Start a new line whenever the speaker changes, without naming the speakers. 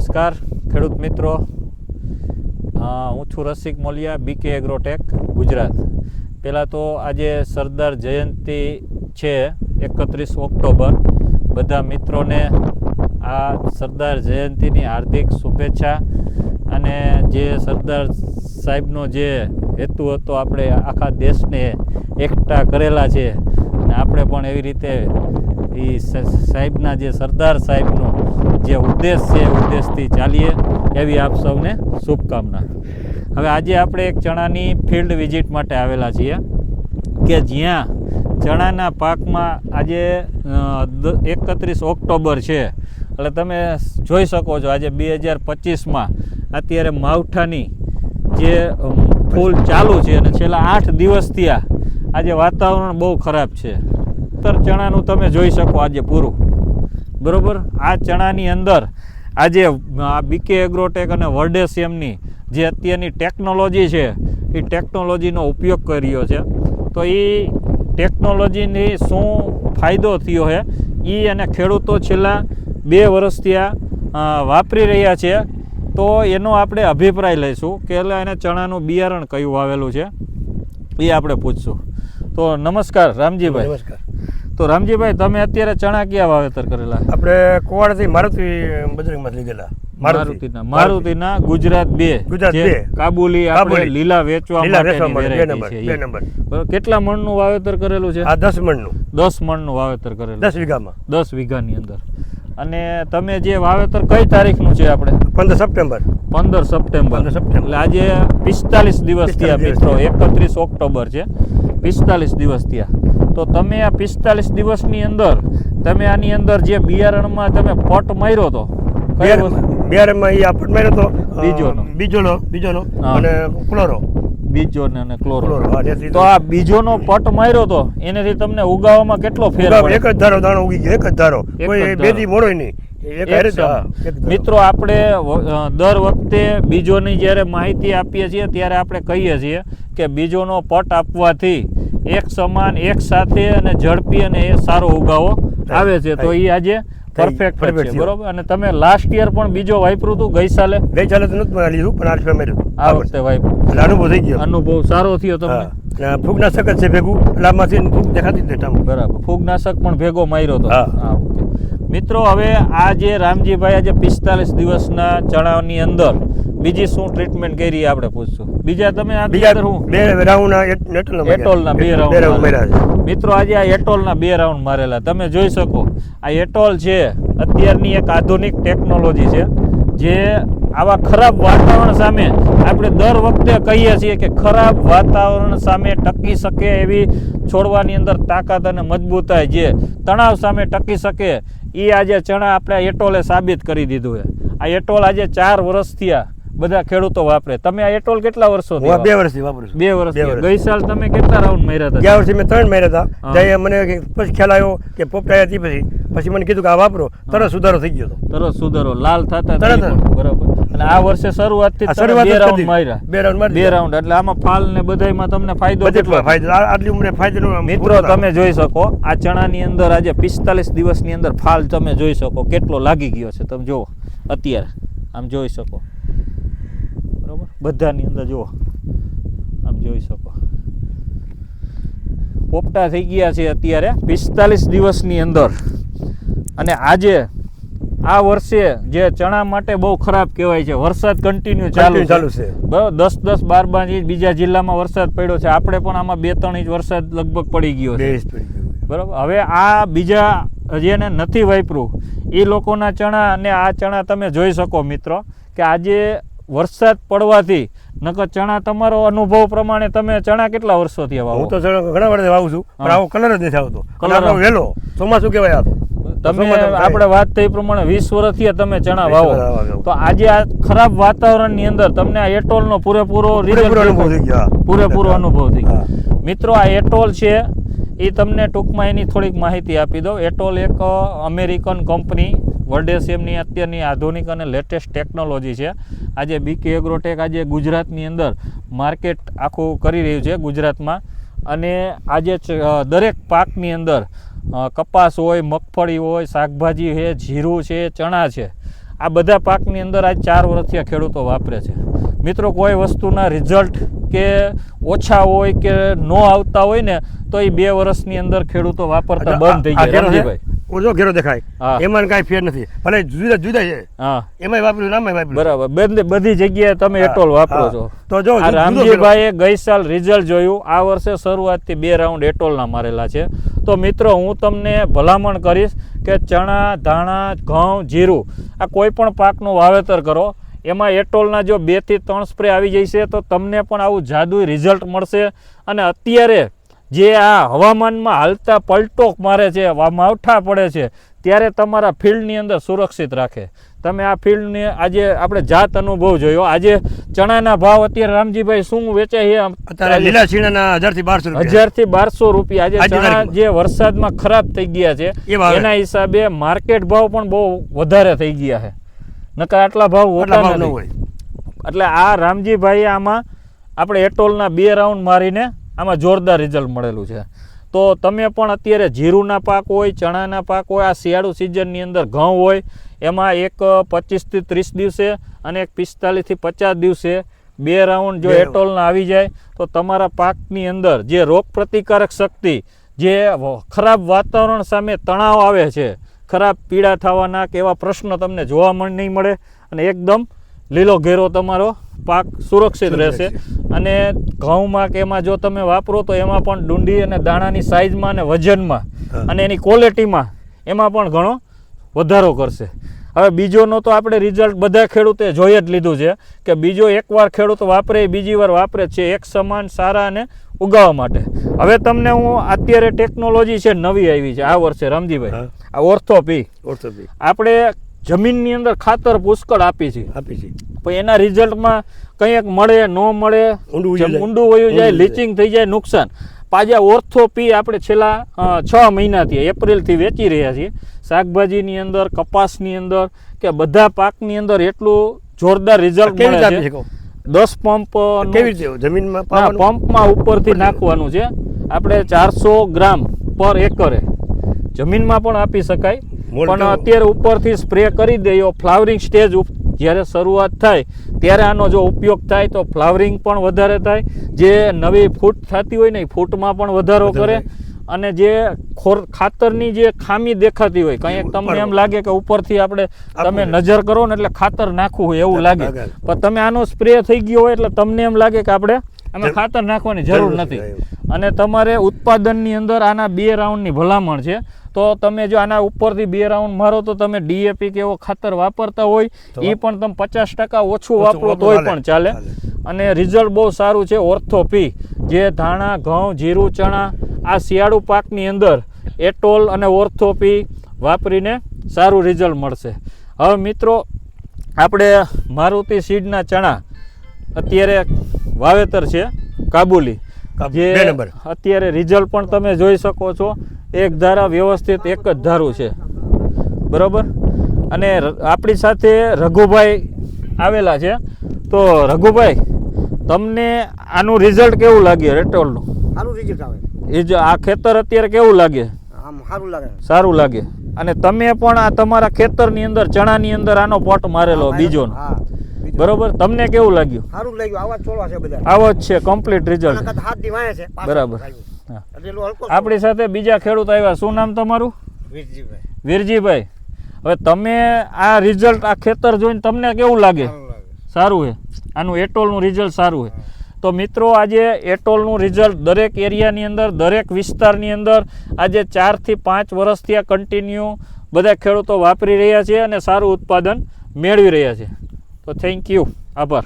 નમસ્કાર ખેડૂત મિત્રો, હું છું રસિક મોલિયા, બીકે એગ્રોટેક ગુજરાત. પહેલાં તો આજે સરદાર જયંતિ છે 31 ઓક્ટોબર. બધા મિત્રોને આ સરદાર જયંતિની હાર્દિક શુભેચ્છા. અને જે સરદાર સાહેબનો જે હેતુ હતો, આપણે આખા દેશને એકઠા કરેલા છે અને આપણે પણ એવી રીતે એ સાહેબના જે સરદાર સાહેબનો જે ઉદ્દેશ છે એ ઉદ્દેશથી ચાલીએ એવી આપ સૌને શુભકામના. હવે આજે આપણે એક ચણાની ફિલ્ડ વિઝિટ માટે આવેલા છીએ કે જ્યાં ચણાના પાકમાં આજે 31 ઓક્ટોબર છે એટલે તમે જોઈ શકો છો આજે 2025માં અત્યારે માવઠાની જે ફૂલ ચાલુ છે અને છેલ્લા 8 દિવસથી આજે વાતાવરણ બહુ ખરાબ છે. ચણાનું તમે જોઈ શકો આજે પૂરું બરાબર. આ ચણાની અંદર આજે આ બીકે એગ્રોટેક અને વર્ડેસિયમની જે અત્યારની ટેકનોલોજી છે એ ટેકનોલોજીનો ઉપયોગ કર્યો છે. તો એ ટેકનોલોજીની શું ફાયદો થયો છે એ અને ખેડૂતો છેલ્લા 2 વર્ષથી વાપરી રહ્યા છે, તો એનો આપણે અભિપ્રાય લઈશું કે એટલે એને ચણાનું બિયારણ કયું વાવેલું છે એ આપણે પૂછશું. તો નમસ્કાર રામજીભાઈ.
નમસ્કાર.
તો રામજીભાઈ, તમે અત્યારે ચણા ક્યાં વાવેતર કરેલા?
આપણે કોવાડથી મારુતિ બજરંગમાં લીધેલા.
મારુતિના ગુજરાત 2 કાબુલી આપણે લીલા વેચવા માટેની વેરાયટી છે. બરાબર. કેટલા મણનું વાવેતર કરેલું છે?
આ 10 મણનું.
10 મણનું વાવેતર કરેલું.
10 વીઘામાં.
10 વીઘાની અંદર. અને તમે જે વાવેતર કઈ તારીખનું છે? આપણે
15 સપ્ટેમ્બર.
15 સપ્ટેમ્બર. એટલે આજે 45 દિવસ થયા મિત્રો. 31 ઓક્ટોબર છે, 45 દિવસ થયા. તો તમે આ 45 દિવસની અંદર તમે આની અંદર જે બિયારણમાં તમે પટ માર્યો હતો,
બિયારણમાં એ પટ માર્યો હતો બીજોનો અને ક્લોરો.
બીજો અને ક્લોરો. તો આ બીજોનો પટ માર્યો હતો એનાથી તમને ઉગાવવામાં કેટલો ફેર પડે?
એક જ ધારો દાણો ઉગી ગયો. એક જ ધારો, કોઈ બેદી મોડો નહીં.
મિત્રો, આપણે દર વખતે બીજોની જ્યારે માહિતી આપીએ છીએ ત્યારે આપણે કહીએ છીએ કે બીજોનો પટ આપવાથી એક સમાન, એક સાથે અને ઝડપી અને એ સારો ઉગાવો આવે છે. તો એ આજે પરફેક્ટ છે બરોબર. અને તમે લાસ્ટ યર પણ બીજો વાપર્યું હતું? ગઈ સાલે
તો નથી લીધું, પણ
આ વખતે વાપર્યું.
અનુભવ થઈ ગયો.
અનુભવ સારો થયો તમને?
ફૂગનાશક જ છે ભેગું, એટલે આમાંથી ફૂગ દેખાતી જ નહીં.
બરાબર. ફૂગનાશક પણ ભેગો માર્યો હતો. મિત્રો, હવે આ જે રામજીભાઈ આજે 45 દિવસના ચણાની અંદર બીજી શું ટ્રીટમેન્ટ કરી આપણે પૂછશું. બીજા તમે આ એટોલના 2 રાઉન્ડ. મિત્રો, આજે આ એટોલના 2 રાઉન્ડ મારેલા તમે જોઈ શકો. આ એટોલ છે અત્યારની એક આધુનિક ટેકનોલોજી છે જે આવા ખરાબ વાતાવરણ સામે આપણે દર વખતે કહીએ છીએ કે ખરાબ વાતાવરણ સામે ટકી શકે એવી છોડવાની અંદર તાકાત અને મજબૂતાઈ જે તણાવ સામે ટકી શકે એ આજે ચણા આપણે એટોલે સાબિત કરી દીધું છે. આ એટોલ આજે 4 વર્ષથી બધા ખેડૂતો વાપરે. તમે આ એટોલ કેટલા વર્ષોથી?
2 વર્ષથી વાપરું છું.
2 વર્ષથી. ગઈ સાલ તમે કેટલા રાઉન્ડ માર્યા હતા?
ગયા વર્ષે મેં 3 માર્યા હતા. ત્યાં મને પછી ખ્યાલ આવ્યો કે પોપટા હતી, પછી મને કીધું કે આ વાપરો, તરત સુધારો થઈ ગયો.
તરત સુધારો લાલ થતા બરાબર. અને આ વર્ષે શરૂઆતથી 2 રાઉન્ડ માર્યા.
2 રાઉન્ડ.
એટલે આમાં ફાલ ને બધાયમાં તમને ફાયદો
આટલી ઉંમરે ફાયદો.
મિત્રો, તમે જોઈ શકો આ ચણાની અંદર આજે 45 દિવસની અંદર ફાલ તમે જોઈ શકો કેટલો લાગી ગયો છે. તમે જુઓ અત્યારે આમ જોઈ શકો બરોબર. બધાની અંદર જુઓ આમ જોઈ શકો પોપટા થઈ ગયા છે અત્યારે 45 દિવસની અંદર. અને આજે આ વર્ષે જે ચણા માટે બહુ ખરાબ કહેવાય છે. વરસાદ કન્ટિન્યુ ચાલુ છે બરાબર. 10-10, 12 ઇંચ બીજા જિલ્લામાં વરસાદ પડ્યો છે. આપણે પણ આમાં 2-3 ઇંચ વરસાદ લગભગ પડી ગયો છે બરાબર. હવે આ બીજા જેને નથી વાપર્યું એ લોકોના ચણા અને આ ચણા તમે જોઈ શકો મિત્રો કે આજે વરસાદ પડવાથી નકર ચણા તમારો અનુભવ પ્રમાણે તમે ચણા કેટલા વર્ષોથી વાવો?
હું તો ઘણા વર્ષથી વાવું છું, પણ આવો કલર જ નથી આવતો. કલર વેલો ચોમાસું કહેવાય. આ તો
તમે આપણે વાત થઈ પ્રમાણે 20 વર્ષથી તમે ચણા વાવો. તો આજે આ ખરાબ વાતાવરણની અંદર તમને આ એટોલનો પૂરેપૂરો અનુભવ થઈ ગયો. મિત્રો, આ એટોલ છે એ તમને ટૂંકમાં એની થોડીક માહિતી આપી દો. એટોલ એક અમેરિકન કંપની વર્ડેસિયમની અત્યારની આધુનિક અને લેટેસ્ટ ટેકનોલોજી છે. આજે બીકે એગ્રોટેક આજે ગુજરાતની અંદર માર્કેટ આખું કરી રહ્યું છે ગુજરાતમાં. અને આજે દરેક પાકની અંદર કપાસ હોય, મગફળી હોય, શાકભાજી છે, જીરું છે, ચણા છે, આ બધા પાકની અંદર આજ 4 વર્ષથી આ ખેડૂતો વાપરે છે. મિત્રો કોઈ વસ્તુના રિઝલ્ટ કે ઓછા હોય કે ન આવતા હોય ને તો એ 2 વર્ષની અંદર ખેડૂતો વાપરતા બંધ થઈ જાય. રમજીભાઈ
ઓછો ઘેરો દેખાય
હા.
એમાં કાંઈ ફેર નથી ભલે જુદા જુદા છે
હા
એમાંય વાપર્યું નામે વાપર્યું
બરાબર બધી જગ્યાએ તમે
હા,
એટોલ વાપરો
હા.
છો.
તો જો
આ
જુદો
રામજીભાઈએ ગઈ સાલ રિઝલ્ટ જોયું, આ વર્ષે શરૂઆતથી 2 રાઉન્ડ એટોલના મારેલા છે. તો મિત્રો હું તમને ભલામણ કરીશ કે ચણા, ધાણા, ઘઉં, જીરું આ કોઈ પણ પાકનું વાવેતર કરો, એમાં એટોલના જો 2 થી 3 સ્પ્રે આવી જશે તો તમને પણ આવું જાદુઈ રિઝલ્ટ મળશે. અને અત્યારે જે આ હવામાનમાં હાલતા પલટો મારે છે, માવઠા પડે છે, ત્યારે તમારા ફિલ્ડની અંદર સુરક્ષિત રાખે. તમે આ ફિલ્ડને આજે આપણે જાત અનુભવ જોયો. આજે ચણાના ભાવ અત્યારે રામજીભાઈ શું વેચાય છે?
અત્યારે લીલા છીણાના 1000 થી 1200 રૂપિયા.
1000 થી 1200 રૂપિયા. આજે
આજની
ચણા
તારીખમાં.
જે વરસાદમાં ખરાબ થઈ ગયા છે
એ ભાવે.
એના હિસાબે માર્કેટ ભાવ પણ બહુ વધારે થઈ ગયા છે. નકર આટલા ભાવ
આટલા
હોતા
ભાવ ન
નથી.
હોય.
એટલે આ રામજીભાઈએ આમાં આપણે એટોલના 2 રાઉન્ડ મારીને આમાં જોરદાર રિઝલ્ટ મળેલું છે. તો તમે પણ અત્યારે જીરુના પાક હોય, ચણાના પાક હોય, આ શિયાળુ સિઝનની અંદર ઘઉં હોય, એમાં એક 25 થી 30 દિવસે અને એક 45 થી 50 દિવસે 2 રાઉન્ડ જો એટોલના આવી જાય તો તમારા પાકની અંદર જે રોગ પ્રતિકારક શક્તિ, જે ખરાબ વાતાવરણ સામે તણાવ આવે છે, ખરાબ પીડા થવાના કે એવા પ્રશ્નો તમને જોવા નહીં મળે અને એકદમ લીલો ઘેરો તમારો પાક સુરક્ષિત રહેશે. અને ઘઉંમાં કે એમાં જો તમે વાપરો તો એમાં પણ ડુંડી અને દાણાની સાઇઝમાં અને વજનમાં અને એની ક્વોલિટીમાં એમાં પણ ઘણો વધારો કરશે. હવે બીજોનો તો આપણે રિઝલ્ટ બધા ખેડૂતે જોઈ જ લીધું છે કે બીજો એકવાર ખેડૂત વાપરે બીજી વાર વાપરે છે એક સમાન સારા અને ઉગાવવા માટે. હવે તમને હું અત્યારે ટેકનોલોજી છે નવી આવી છે આ વર્ષે રામજીભાઈ, આ ઓર્થોપી આપણે જમીનની અંદર ખાતર પુષ્કળ આપી છે, પણ એના રિઝલ્ટમાં કંઈક મળે ન મળે, ઊંડું વયું જાય, લીચિંગ થઈ જાય, નુકસાન. પાછા ઓર્થોપી આપણે છેલ્લા 6 મહિનાથી એપ્રિલથી વેચી રહ્યા છીએ. શાકભાજીની અંદર, કપાસની અંદર કે બધા પાકની અંદર એટલું જોરદાર રિઝલ્ટ મળે છે. 10 પંપ પંપમાં ઉપરથી નાખવાનું છે. આપણે 400 ગ્રામ પર એકરે જમીનમાં પણ આપી શકાય, પણ અત્યારે ઉપરથી સ્પ્રે કરી દઈએ. ફ્લાવરિંગ સ્ટેજ જ્યારે શરૂઆત થાય ત્યારે આનો જો ઉપયોગ થાય તો ફ્લાવરિંગ પણ વધારે થાય, જે નવી ફૂટ થતી હોય ને એ ફૂટમાં પણ વધારો કરે. અને જે ખાતરની જે ખામી દેખાતી હોય, કંઈક તમને એમ લાગે કે ઉપરથી આપણે તમે નજર કરો ને એટલે ખાતર નાખવું હોય એવું લાગે, પણ તમે આનો સ્પ્રે થઈ ગયો હોય એટલે તમને એમ લાગે કે આપણે આમાં ખાતર નાખવાની જરૂર નથી. અને તમારે ઉત્પાદનની અંદર આના 2 રાઉન્ડની ભલામણ છે. તો તમે જો આના ઉપરથી 2 રાઉન્ડ મારો તો તમે ડીએપી કે એવો ખાતર વાપરતા હોય એ પણ તમે 50% ઓછું વાપરો તોય પણ ચાલે. અને રિઝલ્ટ બહુ સારું છે. ઓર્થોપી જે ધાણા, ઘઉં, જીરું, ચણા આ શિયાળુ પાકની અંદર એટોલ અને ઓર્થોપી વાપરીને સારું રિઝલ્ટ મળશે. હવે મિત્રો આપણે મારુતિ સીડના ચણા અત્યારે વાવેતર છે કાબુલી, જે અત્યારે રિઝલ્ટ પણ તમે જોઈ શકો છો. એક ધારા વ્યવસ્થિત એક જ ધારું છે, બરાબર. અને આપણી સાથે રઘુભાઈ આવેલા છે. તો રઘુભાઈ, તમને આનું રિઝલ્ટ કેવું લાગે? એટોલનું
સારું રિઝલ્ટ આવે.
એ જ આ ખેતર અત્યારે કેવું લાગે?
આમ સારું લાગે.
સારું લાગે. અને તમે પણ આ તમારા ખેતરની અંદર ચણાની અંદર આનો પોટ મારેલો બીજોનો, બરોબર. તમને કેવું લાગ્યું?
સારું લાગ્યું. આવા છોડવા છે બધા.
આવો જ છે કમ્પ્લીટ રિઝલ્ટ.
હાથ દી વાય છે.
બરાબર. આપણી સાથે બીજા ખેડૂત આવ્યા. શું નામ તમારું?
વીરજીભાઈ.
વીરજીભાઈ, હવે તમે આ રિઝલ્ટ આ ખેતર જોઈને તમને કેવું લાગે? સારું છે. આનું એટોલનું રિઝલ્ટ સારું છે. તો મિત્રો આજે એટોલનું રિઝલ્ટ દરેક એરિયાની અંદર, દરેક વિસ્તારની અંદર આજે 4 થી 5 વર્ષથી આ કન્ટિન્યુ બધા ખેડૂતો વાપરી રહ્યા છે અને સારું ઉત્પાદન મેળવી રહ્યા છે. તો થેન્ક યુ, આભાર.